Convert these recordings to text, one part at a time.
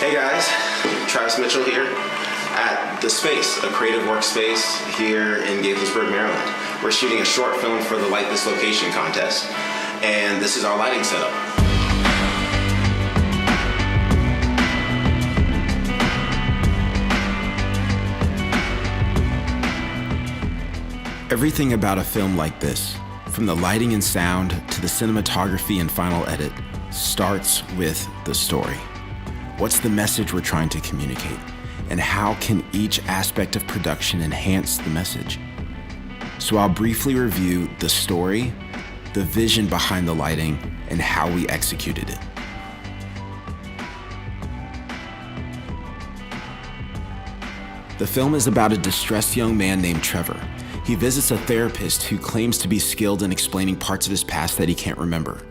Hey guys, Travis Mitchell here at The Space, a creative workspace here in Gaithersburg, Maryland. We're shooting a short film for the Light This Location contest, and this is our lighting setup. Everything about a film like this, from the lighting and sound to the cinematography and final edit, starts with the story. What's the message we're trying to communicate? And how can each aspect of production enhance the message? So I'll briefly review the story, the vision behind the lighting, and how we executed it. The film is about a distressed young man named Trevor. He visits a therapist who claims to be skilled in explaining parts of his past that he can't remember.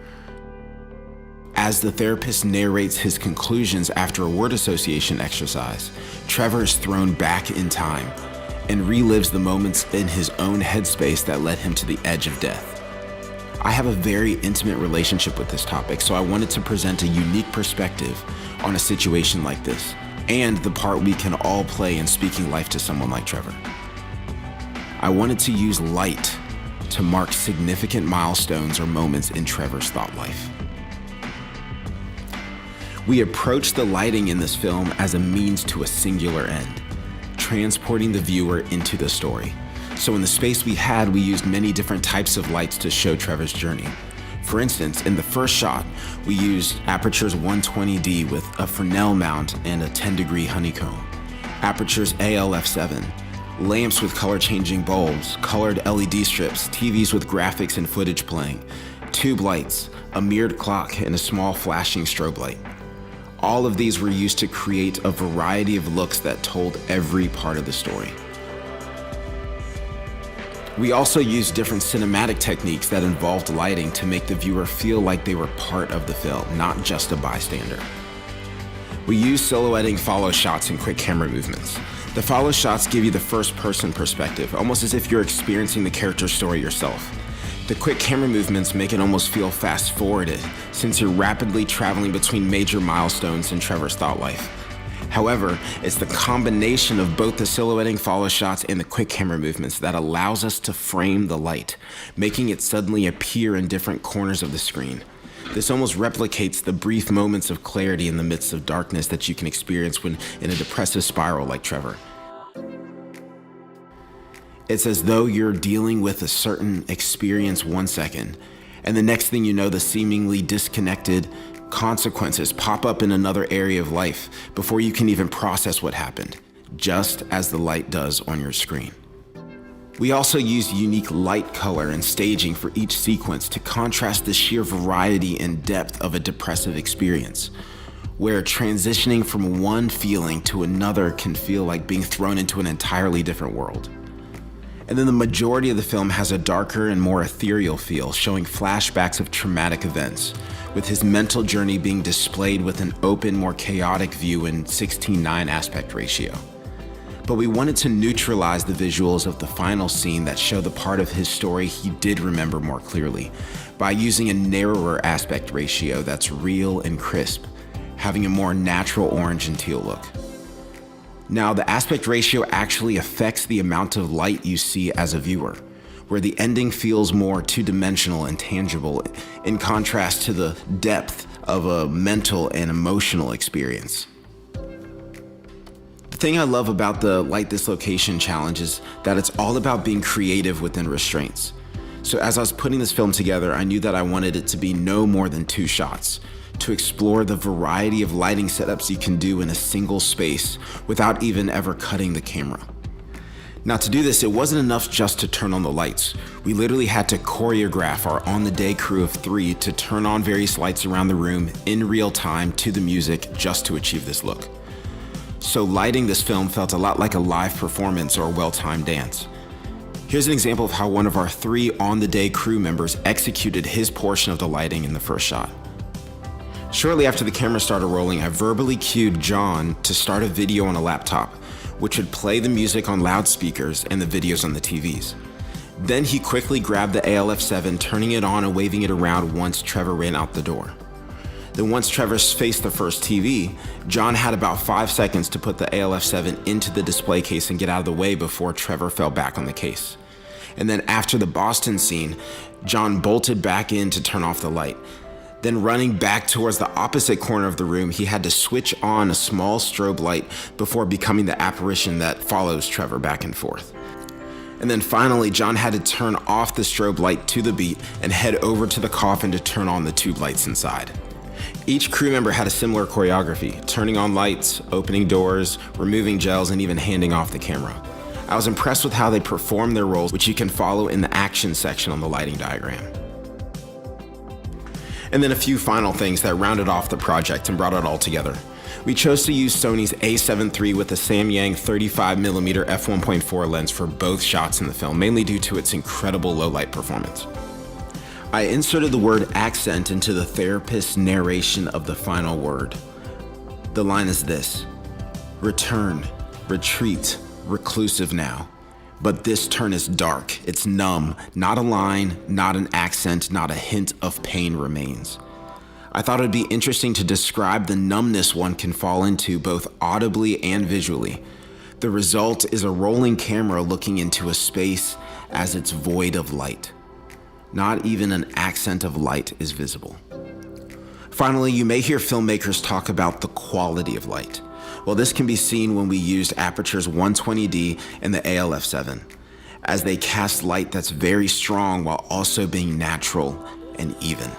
As the therapist narrates his conclusions after a word association exercise, Trevor is thrown back in time and relives the moments in his own headspace that led him to the edge of death. I have a very intimate relationship with this topic, so I wanted to present a unique perspective on a situation like this, and the part we can all play in speaking life to someone like Trevor. I wanted to use light to mark significant milestones or moments in Trevor's thought life. We approach the lighting in this film as a means to a singular end, transporting the viewer into the story. So in the space we had, we used many different types of lights to show Trevor's journey. For instance, in the first shot, we used Aputure's 120D with a Fresnel mount and a 10-degree honeycomb, Aputure's AL-F7, lamps with color-changing bulbs, colored LED strips, TVs with graphics and footage playing, tube lights, a mirrored clock, and a small flashing strobe light. All of these were used to create a variety of looks that told every part of the story. We also used different cinematic techniques that involved lighting to make the viewer feel like they were part of the film, not just a bystander. We used silhouetting follow shots and quick camera movements. The follow shots give you the first-person perspective, almost as if you're experiencing the character's story yourself. The quick camera movements make it almost feel fast-forwarded, since you're rapidly traveling between major milestones in Trevor's thought life. However, it's the combination of both the silhouetting follow shots and the quick camera movements that allows us to frame the light, making it suddenly appear in different corners of the screen. This almost replicates the brief moments of clarity in the midst of darkness that you can experience when in a depressive spiral like Trevor. It's as though you're dealing with a certain experience 1 second, and the next thing you know, the seemingly disconnected consequences pop up in another area of life before you can even process what happened, just as the light does on your screen. We also use unique light color and staging for each sequence to contrast the sheer variety and depth of a depressive experience, where transitioning from one feeling to another can feel like being thrown into an entirely different world. And then the majority of the film has a darker and more ethereal feel, showing flashbacks of traumatic events, with his mental journey being displayed with an open, more chaotic view in 16:9 aspect ratio. But we wanted to neutralize the visuals of the final scene that show the part of his story he did remember more clearly, by using a narrower aspect ratio that's real and crisp, having a more natural orange and teal look. Now, the aspect ratio actually affects the amount of light you see as a viewer, where the ending feels more two-dimensional and tangible, in contrast to the depth of a mental and emotional experience. The thing I love about the Light This Location challenge is that it's all about being creative within restraints. So as I was putting this film together, I knew that I wanted it to be no more than 2 shots, to explore the variety of lighting setups you can do in a single space without even ever cutting the camera. Now, to do this, it wasn't enough just to turn on the lights. We literally had to choreograph our on-the-day crew of 3 to turn on various lights around the room in real time to the music just to achieve this look. So lighting this film felt a lot like a live performance or a well-timed dance. Here's an example of how one of our 3 on-the-day crew members executed his portion of the lighting in the first shot. Shortly after the camera started rolling, I verbally cued John to start a video on a laptop, which would play the music on loudspeakers and the videos on the TVs. Then he quickly grabbed the AL-F7, turning it on and waving it around once Trevor ran out the door. Then once Trevor faced the first TV, John had about 5 seconds to put the ALF7 into the display case and get out of the way before Trevor fell back on the case. And then after the Boston scene, John bolted back in to turn off the light. Then running back towards the opposite corner of the room, he had to switch on a small strobe light before becoming the apparition that follows Trevor back and forth. And then finally, John had to turn off the strobe light to the beat and head over to the coffin to turn on the tube lights inside. Each crew member had a similar choreography, turning on lights, opening doors, removing gels, and even handing off the camera. I was impressed with how they performed their roles, which you can follow in the action section on the lighting diagram. And then a few final things that rounded off the project and brought it all together. We chose to use Sony's a7 III with the Samyang 35mm f1.4 lens for both shots in the film, mainly due to its incredible low light performance. I inserted the word accent into the therapist's narration of the final word. The line is this: return, retreat, reclusive now. But this turn is dark, it's numb, not a line, not an accent, not a hint of pain remains. I thought it would be interesting to describe the numbness one can fall into both audibly and visually. The result is a rolling camera looking into a space as it's void of light. Not even an accent of light is visible. Finally, you may hear filmmakers talk about the quality of light. Well, this can be seen when we used Aputure's 120D and the ALF7, as they cast light that's very strong while also being natural and even.